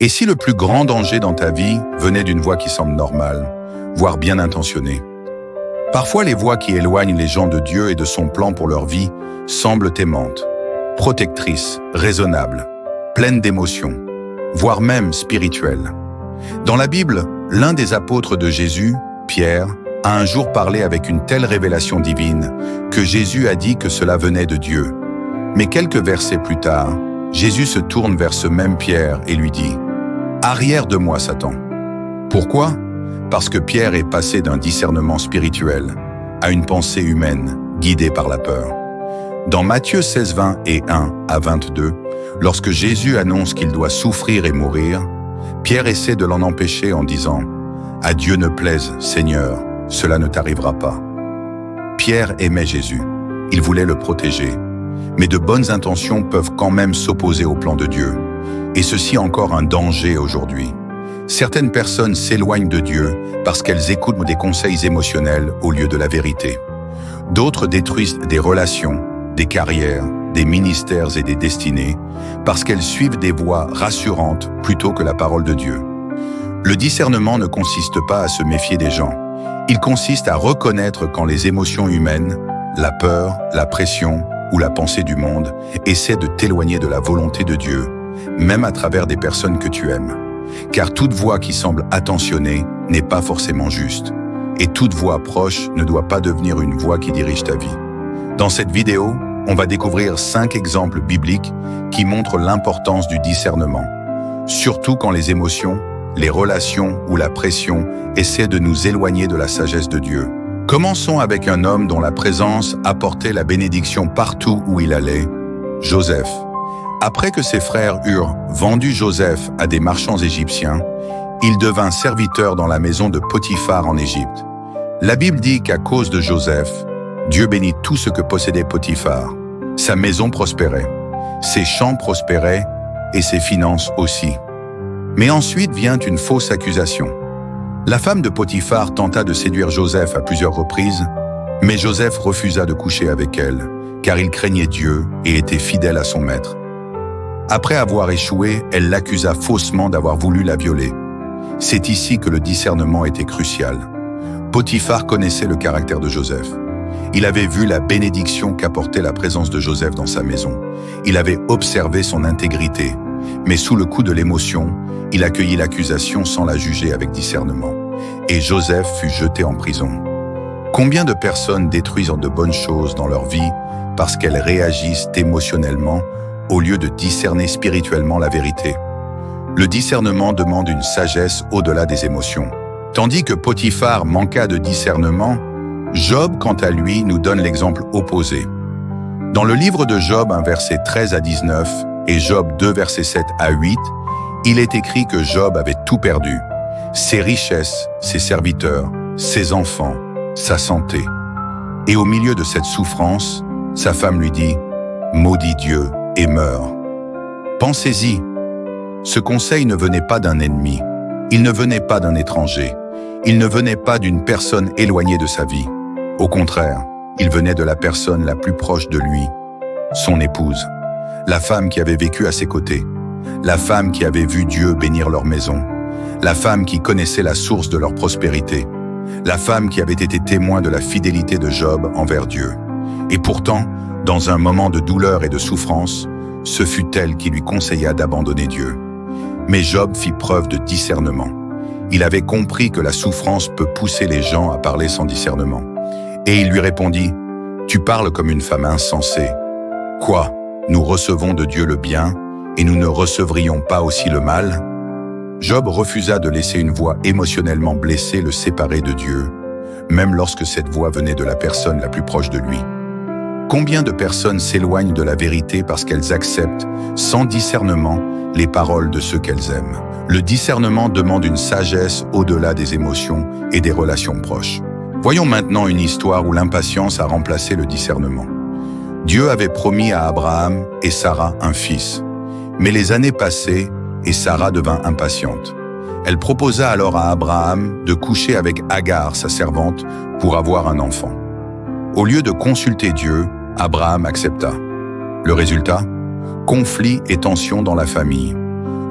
Et si le plus grand danger dans ta vie venait d'une voix qui semble normale, voire bien intentionnée? Parfois, les voix qui éloignent les gens de Dieu et de son plan pour leur vie semblent aimantes, protectrices, raisonnables, pleines d'émotions, voire même spirituelles. Dans la Bible, l'un des apôtres de Jésus, Pierre, a un jour parlé avec une telle révélation divine que Jésus a dit que cela venait de Dieu. Mais quelques versets plus tard, Jésus se tourne vers ce même Pierre et lui dit « Arrière de moi, Satan ». Pourquoi? Parce que Pierre est passé d'un discernement spirituel à une pensée humaine guidée par la peur. Dans Matthieu 16, 20 et 1 à 22, lorsque Jésus annonce qu'il doit souffrir et mourir, Pierre essaie de l'en empêcher en disant « À Dieu ne plaise, Seigneur, cela ne t'arrivera pas ». Pierre aimait Jésus, il voulait le protéger, mais de bonnes intentions peuvent quand même s'opposer au plan de Dieu, et ceci est encore un danger aujourd'hui. Certaines personnes s'éloignent de Dieu parce qu'elles écoutent des conseils émotionnels au lieu de la vérité. D'autres détruisent des relations, des carrières, des ministères et des destinées parce qu'elles suivent des voies rassurantes plutôt que la parole de Dieu. Le discernement ne consiste pas à se méfier des gens. Il consiste à reconnaître quand les émotions humaines, la peur, la pression ou la pensée du monde essaient de t'éloigner de la volonté de Dieu, même à travers des personnes que tu aimes. Car toute voix qui semble attentionnée n'est pas forcément juste. Et toute voix proche ne doit pas devenir une voix qui dirige ta vie. Dans cette vidéo, on va découvrir 5 exemples bibliques qui montrent l'importance du discernement, surtout quand les émotions, les relations ou la pression essaient de nous éloigner de la sagesse de Dieu. Commençons avec un homme dont la présence apportait la bénédiction partout où il allait, Joseph. Après que ses frères eurent vendu Joseph à des marchands égyptiens, il devint serviteur dans la maison de Potiphar en Égypte. La Bible dit qu'à cause de Joseph, Dieu bénit tout ce que possédait Potiphar. Sa maison prospérait, ses champs prospéraient et ses finances aussi. Mais ensuite vient une fausse accusation. La femme de Potiphar tenta de séduire Joseph à plusieurs reprises, mais Joseph refusa de coucher avec elle, car il craignait Dieu et était fidèle à son maître. Après avoir échoué, elle l'accusa faussement d'avoir voulu la violer. C'est ici que le discernement était crucial. Potiphar connaissait le caractère de Joseph. Il avait vu la bénédiction qu'apportait la présence de Joseph dans sa maison. Il avait observé son intégrité, mais sous le coup de l'émotion, il accueillit l'accusation sans la juger avec discernement. Et Joseph fut jeté en prison. Combien de personnes détruisent de bonnes choses dans leur vie parce qu'elles réagissent émotionnellement au lieu de discerner spirituellement la vérité? Le discernement demande une sagesse au-delà des émotions. Tandis que Potiphar manqua de discernement, Job, quant à lui, nous donne l'exemple opposé. Dans le livre de Job, versets 13 à 19, et Job 2, versets 7 à 8, il est écrit que Job avait tout perdu, ses richesses, ses serviteurs, ses enfants, sa santé. Et au milieu de cette souffrance, sa femme lui dit « Maudis Dieu et meurs ». Pensez-y, ce conseil ne venait pas d'un ennemi, il ne venait pas d'un étranger, il ne venait pas d'une personne éloignée de sa vie. Au contraire, il venait de la personne la plus proche de lui, son épouse, la femme qui avait vécu à ses côtés, la femme qui avait vu Dieu bénir leur maison, la femme qui connaissait la source de leur prospérité, la femme qui avait été témoin de la fidélité de Job envers Dieu. Et pourtant, dans un moment de douleur et de souffrance, ce fut elle qui lui conseilla d'abandonner Dieu. Mais Job fit preuve de discernement. Il avait compris que la souffrance peut pousser les gens à parler sans discernement. Et il lui répondit, « Tu parles comme une femme insensée. Quoi? Nous recevons de Dieu le bien et nous ne recevrions pas aussi le mal ?» Job refusa de laisser une voix émotionnellement blessée le séparer de Dieu, même lorsque cette voix venait de la personne la plus proche de lui. Combien de personnes s'éloignent de la vérité parce qu'elles acceptent, sans discernement, les paroles de ceux qu'elles aiment? Le discernement demande une sagesse au-delà des émotions et des relations proches. Voyons maintenant une histoire où l'impatience a remplacé le discernement. Dieu avait promis à Abraham et Sarah un fils. Mais les années passaient et Sarah devint impatiente. Elle proposa alors à Abraham de coucher avec Agar, sa servante, pour avoir un enfant. Au lieu de consulter Dieu, Abraham accepta. Le résultat? Conflit et tension dans la famille,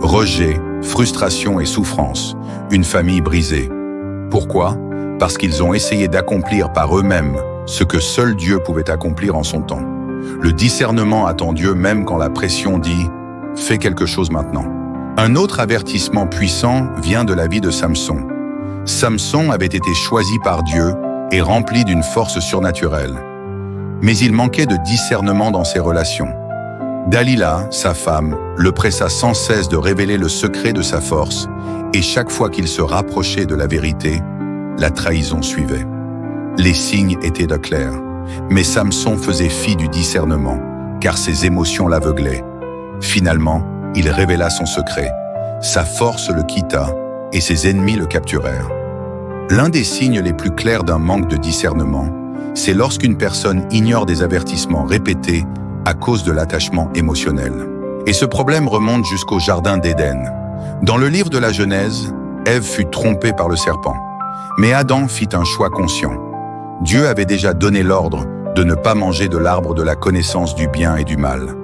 rejet frustration et souffrance, une famille brisée. Pourquoi? Parce qu'ils ont essayé d'accomplir par eux-mêmes ce que seul Dieu pouvait accomplir en son temps. Le discernement attend Dieu même quand la pression dit « fais quelque chose maintenant ». Un autre avertissement puissant vient de la vie de Samson. Samson avait été choisi par Dieu et rempli d'une force surnaturelle. Mais il manquait de discernement dans ses relations. Dalila, sa femme, le pressa sans cesse de révéler le secret de sa force, et chaque fois qu'il se rapprochait de la vérité, la trahison suivait. Les signes étaient clairs, mais Samson faisait fi du discernement, car ses émotions l'aveuglaient. Finalement, il révéla son secret. Sa force le quitta, et ses ennemis le capturèrent. L'un des signes les plus clairs d'un manque de discernement, c'est lorsqu'une personne ignore des avertissements répétés à cause de l'attachement émotionnel. Et ce problème remonte jusqu'au jardin d'Éden. Dans le livre de la Genèse, Ève fut trompée par le serpent. Mais Adam fit un choix conscient. Dieu avait déjà donné l'ordre de ne pas manger de l'arbre de la connaissance du bien et du mal.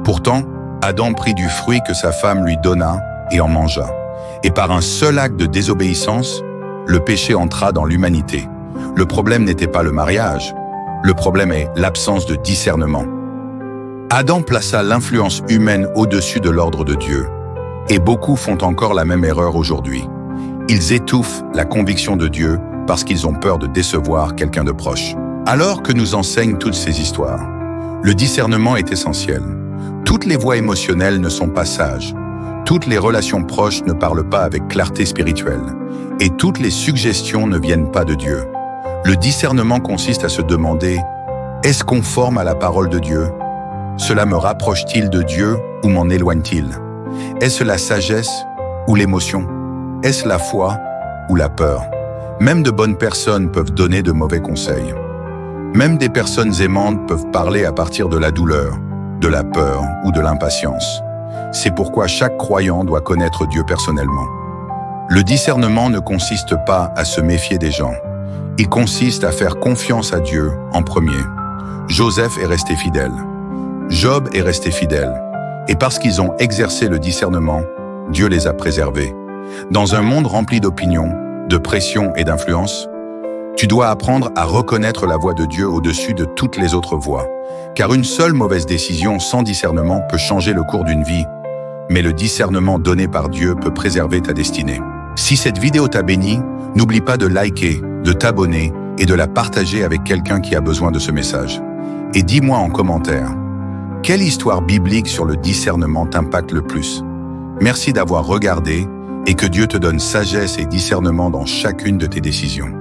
Pourtant, Adam prit du fruit que sa femme lui donna et en mangea. Et par un seul acte de désobéissance, le péché entra dans l'humanité. Le problème n'était pas le mariage, le problème est l'absence de discernement. Adam plaça l'influence humaine au-dessus de l'ordre de Dieu. Et beaucoup font encore la même erreur aujourd'hui. Ils étouffent la conviction de Dieu parce qu'ils ont peur de décevoir quelqu'un de proche. Alors que nous enseignent toutes ces histoires, le discernement est essentiel. Toutes les voies émotionnelles ne sont pas sages. Toutes les relations proches ne parlent pas avec clarté spirituelle. Et toutes les suggestions ne viennent pas de Dieu. Le discernement consiste à se demander « Est-ce conforme à la parole de Dieu ? Cela me rapproche-t-il de Dieu ou m'en éloigne-t-il ? Est-ce la sagesse ou l'émotion ? Est-ce la foi ou la peur ? Même de bonnes personnes peuvent donner de mauvais conseils. Même des personnes aimantes peuvent parler à partir de la douleur, de la peur ou de l'impatience. C'est pourquoi chaque croyant doit connaître Dieu personnellement. Le discernement ne consiste pas à se méfier des gens. Il consiste à faire confiance à Dieu en premier. Joseph est resté fidèle. Job est resté fidèle. Et parce qu'ils ont exercé le discernement, Dieu les a préservés. Dans un monde rempli d'opinions, de pression et d'influence, tu dois apprendre à reconnaître la voix de Dieu au-dessus de toutes les autres voix. Car une seule mauvaise décision sans discernement peut changer le cours d'une vie, mais le discernement donné par Dieu peut préserver ta destinée. Si cette vidéo t'a béni, n'oublie pas de liker, de t'abonner et de la partager avec quelqu'un qui a besoin de ce message. Et dis-moi en commentaire, quelle histoire biblique sur le discernement t'impacte le plus? Merci d'avoir regardé et que Dieu te donne sagesse et discernement dans chacune de tes décisions.